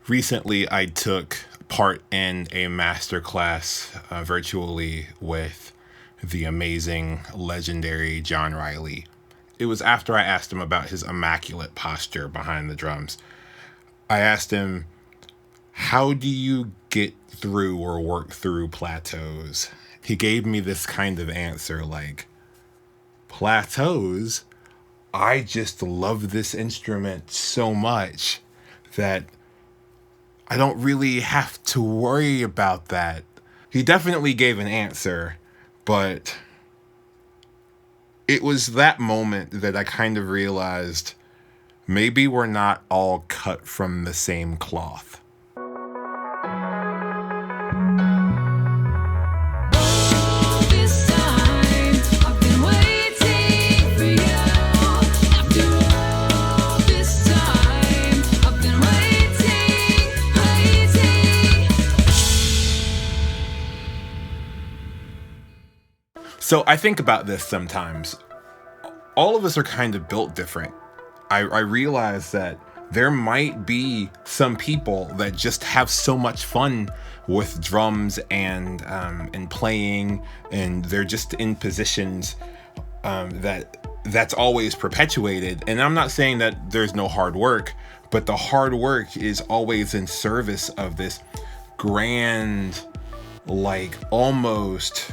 Recently, I took part in a masterclass virtually with the amazing, legendary John Riley. It was after I asked him about his immaculate posture behind the drums. I asked him, how do you get through or work through plateaus? He gave me this kind of answer like, plateaus? I just love this instrument so much that I don't really have to worry about that. He definitely gave an answer, but it was that moment that I kind of realized maybe we're not all cut from the same cloth. So I think about this sometimes. All of us are kind of built different. I realize that there might be some people that just have so much fun with drums and playing, and they're just in positions that's always perpetuated. And I'm not saying that there's no hard work, but the hard work is always in service of this grand, like almost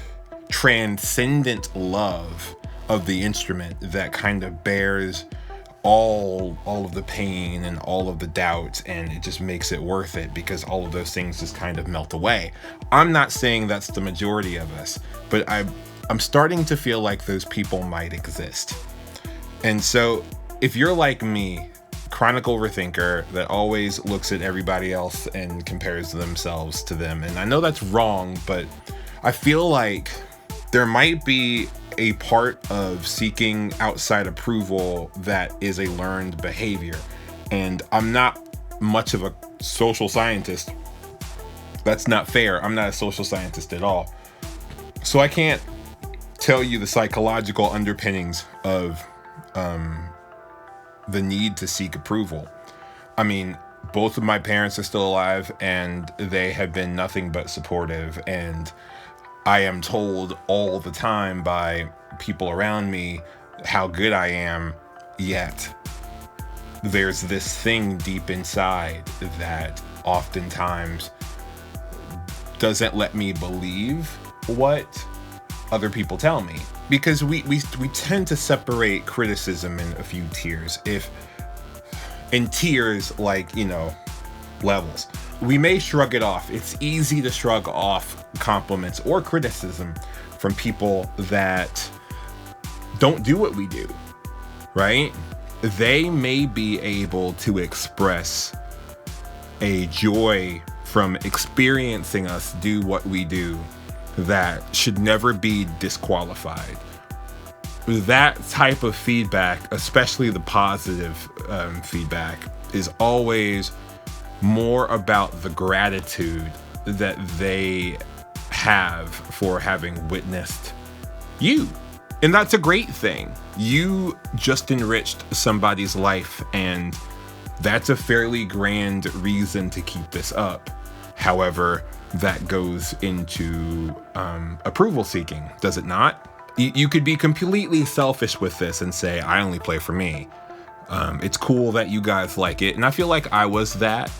transcendent love of the instrument that kind of bears all of the pain and all of the doubt, and it just makes it worth it because all of those things just kind of melt away. I'm not saying that's the majority of us, but I'm starting to feel like those people might exist. And so if you're like me, chronic overthinker that always looks at everybody else and compares themselves to them, and I know that's wrong, but I feel like there might be a part of seeking outside approval that is a learned behavior. And I'm not much of a social scientist. That's not fair. I'm not a social scientist at all. So I can't tell you the psychological underpinnings of the need to seek approval. I mean, both of my parents are still alive and they have been nothing but supportive, and I am told all the time by people around me how good I am, yet there's this thing deep inside that oftentimes doesn't let me believe what other people tell me. Because we tend to separate criticism in a few tiers. In tiers, like, levels. We may shrug it off. It's easy to shrug off compliments or criticism from people that don't do what we do, right? They may be able to express a joy from experiencing us do what we do that should never be disqualified. That type of feedback, especially the positive feedback, is always more about the gratitude that they have for having witnessed you. And that's a great thing. You just enriched somebody's life, and that's a fairly grand reason to keep this up. However, that goes into approval seeking, does it not? You could be completely selfish with this and say, I only play for me. It's cool that you guys like it. And I feel like I was that,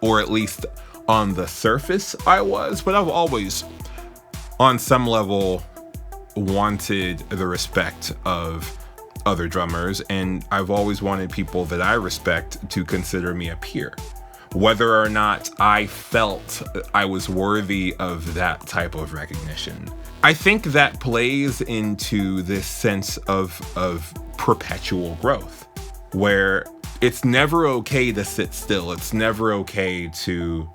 or at least on the surface I was, but I've always, on some level, wanted the respect of other drummers, and I've always wanted people that I respect to consider me a peer. Whether or not I felt I was worthy of that type of recognition. I think that plays into this sense of perpetual growth, where it's never okay to sit still. It's never okay to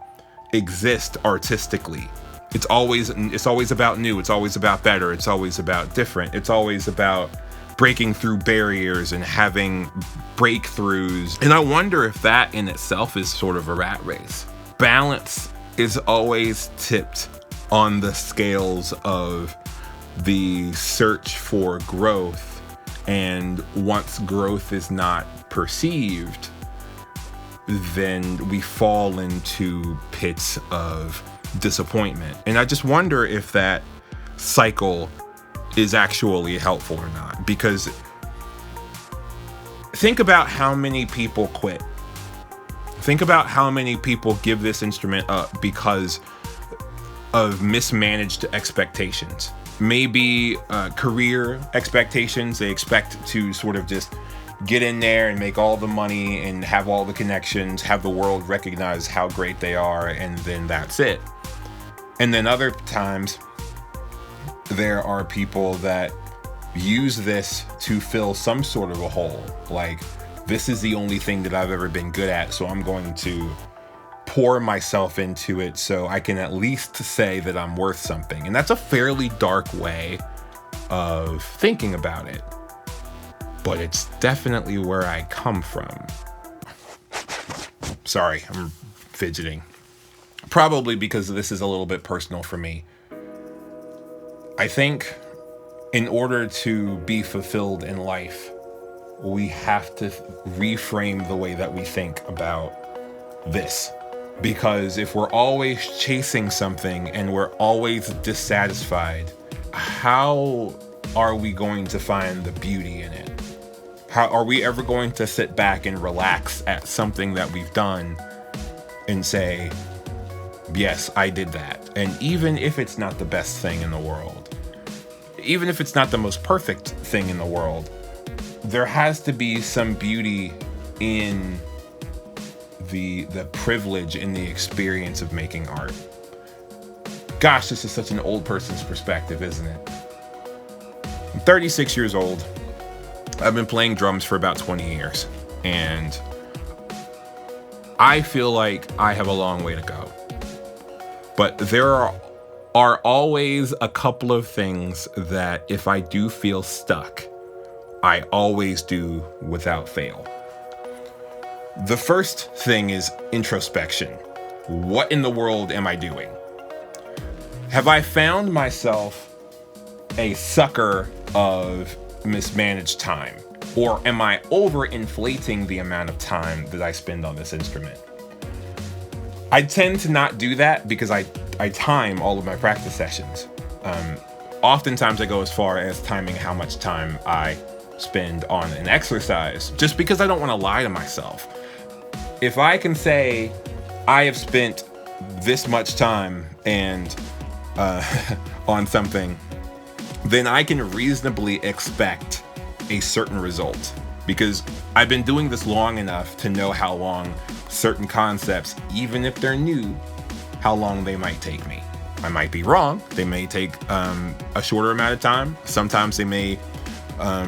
exist artistically. It's always about new. It's always about better. It's always about different. It's always about breaking through barriers and having breakthroughs. And I wonder if that in itself is sort of a rat race. Balance is always tipped on the scales of the search for growth. And once growth is not perceived, then we fall into pits of disappointment. And I just wonder if that cycle is actually helpful or not, because think about how many people quit. Think about how many people give this instrument up because of mismanaged expectations. Maybe career expectations. They expect to sort of just get in there and make all the money and have all the connections, have the world recognize how great they are, and then that's it. And then other times, there are people that use this to fill some sort of a hole. Like, this is the only thing that I've ever been good at, so I'm going to pour myself into it so I can at least say that I'm worth something. And that's a fairly dark way of thinking about it, but it's definitely where I come from. Sorry, I'm fidgeting. Probably because this is a little bit personal for me. I think in order to be fulfilled in life, we have to reframe the way that we think about this. Because if we're always chasing something and we're always dissatisfied, how are we going to find the beauty in it? How are we ever going to sit back and relax at something that we've done and say, yes, I did that? And even if it's not the best thing in the world, even if it's not the most perfect thing in the world, there has to be some beauty in the privilege and the experience of making art. Gosh, this is such an old person's perspective, isn't it? I'm 36 years old. I've been playing drums for about 20 years, and I feel like I have a long way to go. But there are always a couple of things that if I do feel stuck, I always do without fail. The first thing is introspection. What in the world am I doing? Have I found myself a sucker of mismanaged time? Or am I overinflating the amount of time that I spend on this instrument? I tend to not do that because I time all of my practice sessions. Oftentimes I go as far as timing how much time I spend on an exercise, just because I don't want to lie to myself. If I can say I have spent this much time and on something, then I can reasonably expect a certain result, because I've been doing this long enough to know how long certain concepts, even if they're new, how long they might take me. I might be wrong. They may take a shorter amount of time. Sometimes they may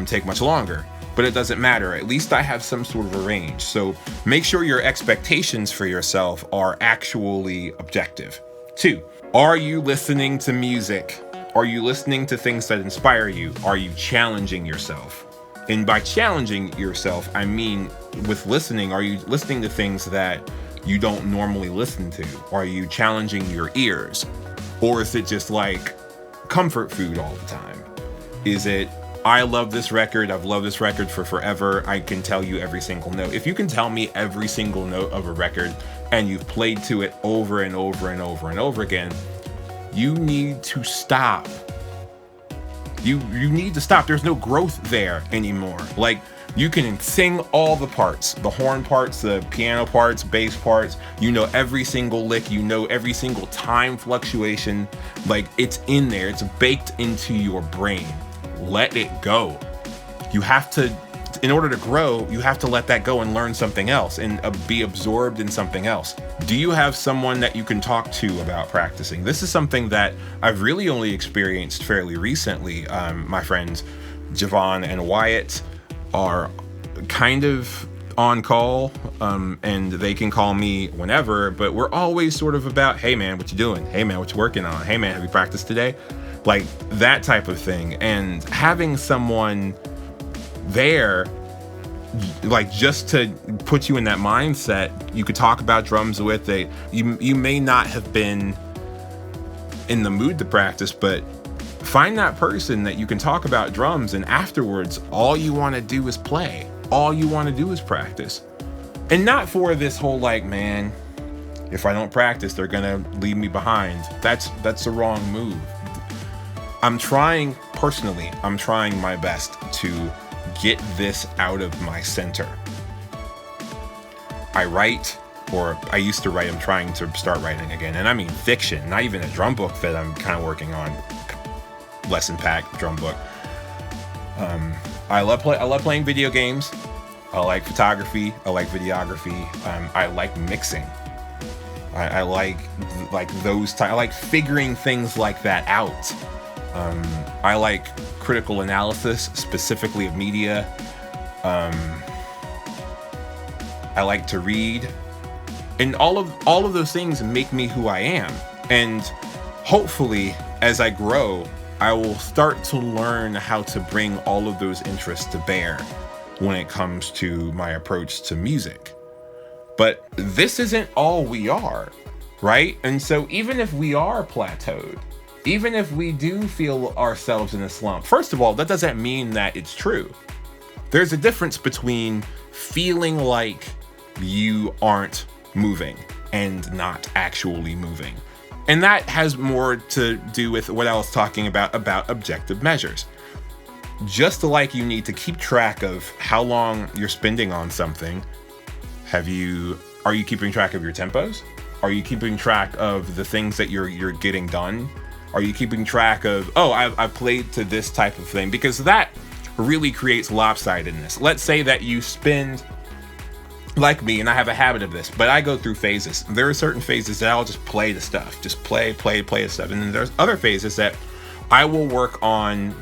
take much longer, but it doesn't matter. At least I have some sort of a range. So make sure your expectations for yourself are actually objective. 2, are you listening to music? Are you listening to things that inspire you? Are you challenging yourself? And by challenging yourself, I mean with listening, are you listening to things that you don't normally listen to? Are you challenging your ears? Or is it just like comfort food all the time? Is it, I love this record, I've loved this record for forever, I can tell you every single note. If you can tell me every single note of a record and you've played to it over and over and over and over again, you need to stop. You need to stop. There's no growth there anymore. Like, you can sing all the parts, the horn parts, the piano parts, bass parts. You know every single lick. You know every single time fluctuation. Like, it's in there. It's baked into your brain. Let it go. You have to, in order to grow, you have to let that go and learn something else and be absorbed in something else. Do you have someone that you can talk to about practicing? This is something that I've really only experienced fairly recently. My friends Javon and Wyatt are kind of on call, and they can call me whenever, but we're always sort of about, hey man, what you doing? Hey man, what you working on? Hey man, have you practiced today? Like that type of thing. And having someone there, like, just to put you in that mindset, you could talk about drums with you may not have been in the mood to practice, but find that person that you can talk about drums, and afterwards all you want to do is play. All you want to do is practice. And not for this whole like, man, if I don't practice, they're gonna leave me behind. That's the wrong move. I'm trying my best to get this out of my center. I write, or I used to write, I'm trying to start writing again. And I mean fiction, not even a drum book that I'm kind of working on. Lesson pack drum book. I love playing video games. I like photography. I like videography. I like mixing. I like those I like figuring things like that out. I like critical analysis, specifically of media. I like to read, and all of those things make me who I am. And hopefully, as I grow, I will start to learn how to bring all of those interests to bear when it comes to my approach to music. But this isn't all we are, right? And so even if we are plateaued, even if we do feel ourselves in a slump, first of all, that doesn't mean that it's true. There's a difference between feeling like you aren't moving and not actually moving. And that has more to do with what I was talking about objective measures. Just like you need to keep track of how long you're spending on something, are you keeping track of your tempos? Are you keeping track of the things that you're getting done? Are you keeping track of, I've played to this type of thing? Because that really creates lopsidedness. Let's say that you spend, like me, and I have a habit of this, but I go through phases. There are certain phases that I'll just play the stuff, just play the stuff. And then there's other phases that I will work on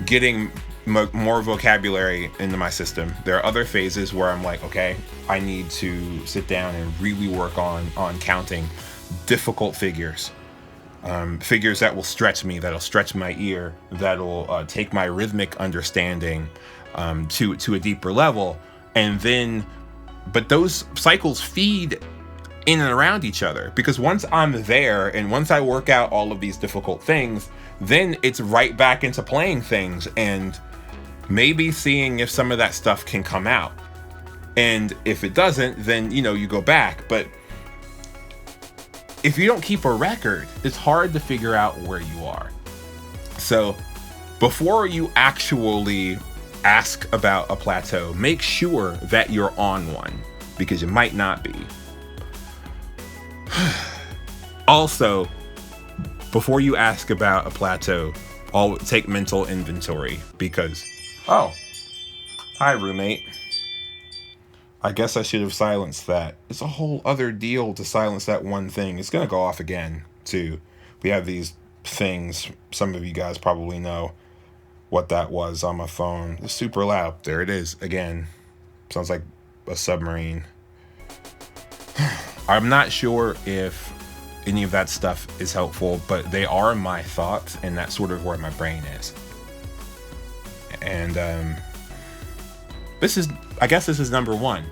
getting more vocabulary into my system. There are other phases where I'm like, okay, I need to sit down and really work on counting difficult figures. Figures that will stretch me, that'll stretch my ear, that'll take my rhythmic understanding to a deeper level. And then, but those cycles feed in and around each other, because once I'm there and once I work out all of these difficult things, then it's right back into playing things and maybe seeing if some of that stuff can come out. And if it doesn't, then, you go back. But if you don't keep a record, it's hard to figure out where you are. So before you actually ask about a plateau, make sure that you're on one, because you might not be. Also, before you ask about a plateau, take mental inventory, because, hi roommate. I guess I should have silenced that. It's a whole other deal to silence that one thing. It's going to go off again, too. We have these things. Some of you guys probably know what that was on my phone. It's super loud. There it is again. Sounds like a submarine. I'm not sure if any of that stuff is helpful, but they are my thoughts, and that's sort of where my brain is. And I guess this is number one.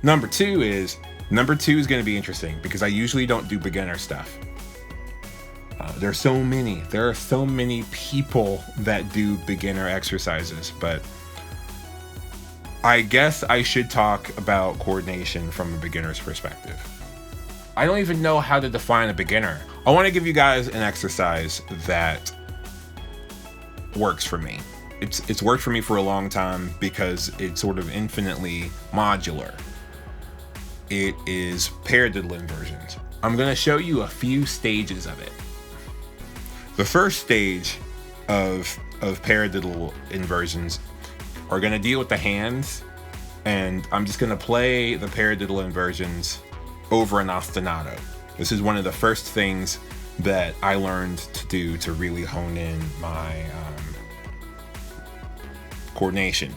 Number two is going to be interesting, because I usually don't do beginner stuff. There are so many people that do beginner exercises, but I guess I should talk about coordination from a beginner's perspective. I don't even know how to define a beginner. I want to give you guys an exercise that works for me. It's worked for me for a long time because it's sort of infinitely modular. It is paradiddle inversions. I'm going to show you a few stages of it. The first stage of paradiddle inversions are going to deal with the hands, and I'm just going to play the paradiddle inversions over an ostinato. This is one of the first things that I learned to do to really hone in my coordination.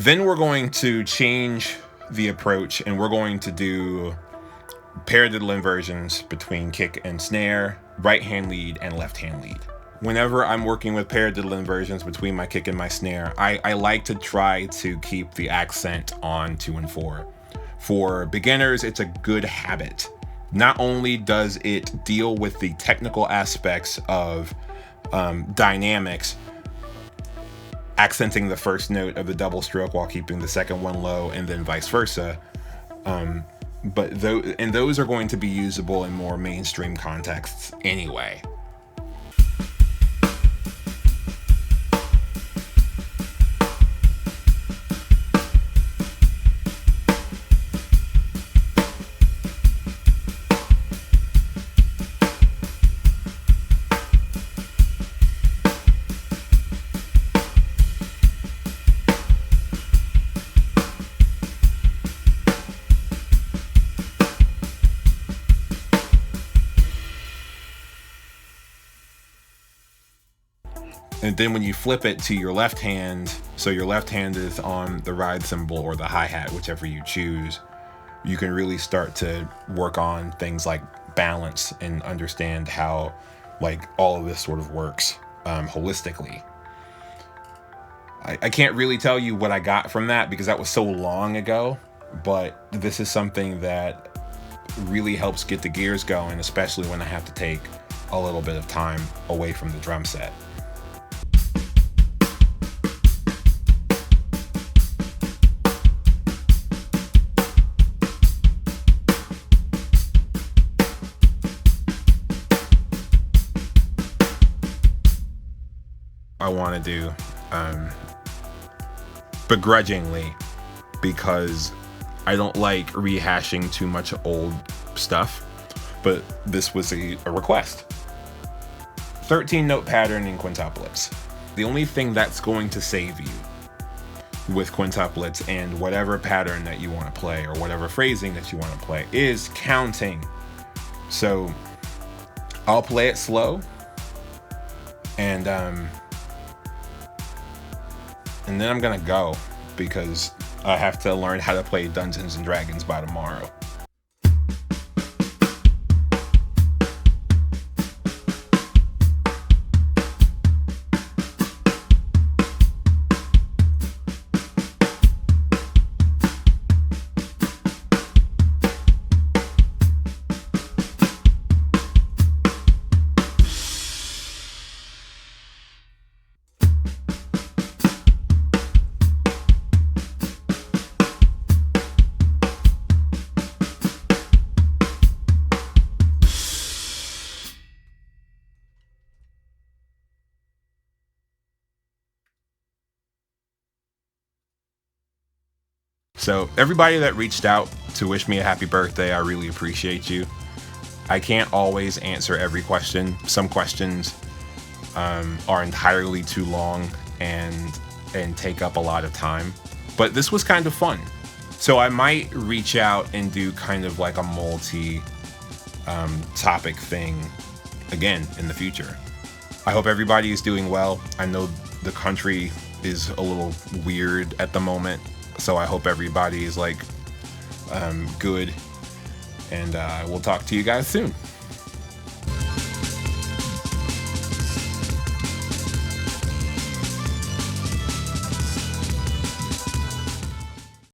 Then we're going to change the approach, and we're going to do paradiddle inversions between kick and snare, right hand lead and left hand lead. Whenever I'm working with paradiddle inversions between my kick and my snare, I like to try to keep the accent on 2 and 4. For beginners, it's a good habit. Not only does it deal with the technical aspects of dynamics, accenting the first note of the double stroke while keeping the second one low, and then vice versa, but those are going to be usable in more mainstream contexts anyway. And then when you flip it to your left hand, so your left hand is on the ride cymbal or the hi-hat, whichever you choose, you can really start to work on things like balance and understand how like all of this sort of works holistically. I can't really tell you what I got from that because that was so long ago, but this is something that really helps get the gears going, especially when I have to take a little bit of time away from the drum set. I want to do begrudgingly, because I don't like rehashing too much old stuff, but this was a request. 13-note pattern in quintuplets. The only thing that's going to save you with quintuplets and whatever pattern that you want to play or whatever phrasing that you want to play is counting. So I'll play it slow, and then I'm gonna go because I have to learn how to play Dungeons and Dragons by tomorrow. So everybody that reached out to wish me a happy birthday, I really appreciate you. I can't always answer every question. Some questions are entirely too long and take up a lot of time, but this was kind of fun. So I might reach out and do kind of like a multi topic thing again in the future. I hope everybody is doing well. I know the country is a little weird at the moment, so I hope everybody is like good, and we'll talk to you guys soon.